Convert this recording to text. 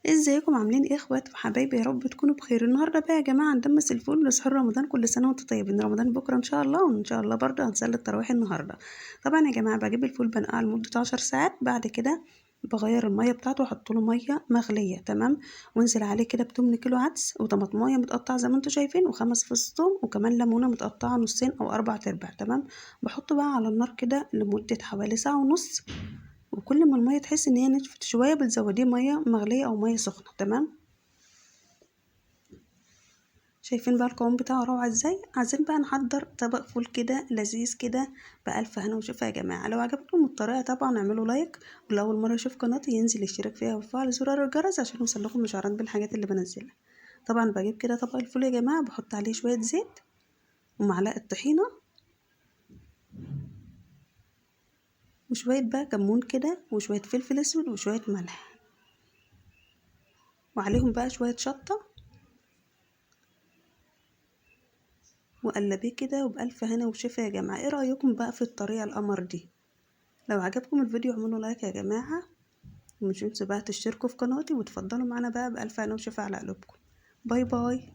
ازيكم عاملين ايه اخوات وحبايبي؟ يا رب تكونوا بخير. النهارده بقى يا جماعه ندمس الفول لسحور رمضان. كل سنه وانتم طيبين. رمضان بكره ان شاء الله، وان شاء الله برضه هنصلي التراويح النهارده. طبعا يا جماعه بجيب الفول بنقعه لمده 10 ساعات. بعد كده بغير الميه بتاعته واحط له ميه مغليه تمام، وانزل عليه كده ب8 كيلو عدس وطماطمايه متقطعه زي ما انتم شايفين، وخمس فص ثوم، وكمان ليمونه متقطعه نصين او 4/4 تمام. بحطه بقى على النار كده لمده حوالي ساعه ونص، وكل ما الميه تحس ان هي نشفت شويه بتزوديه ميه مغليه او ميه سخنه تمام. شايفين بقى القوام بتاعه روعة ازاي؟ عايزين بقى نحضر طبق فول كده لذيذ كده بألف هنا وشفا يا جماعة. لو عجبكم الطريقة طبعا اعملوا لايك، ولو أول مرة يشوف قناتي ينزل يشترك فيها ويفعل زرار الجرس عشان يوصلكم إشعارات بالحاجات اللي بنزلها. طبعا بجيب كده طبق الفول يا جماعة، بحط عليه شوية زيت ومعلقة طحينة وشوية بقى كمون كده وشوية فلفل اسود وشوية ملح، وعليهم بقى شوية شطة، وقلبيه كده وبألف هنا وشفا يا جماعة. ايه رأيكم بقى في الطريقة القمر دي؟ لو عجبكم الفيديو اعملوا لايك يا جماعة، ومش تنسوا بقى تشتركوا في قناتي وتفضلوا معانا بقى بألف هنا وشفا على قلوبكم. باي باي.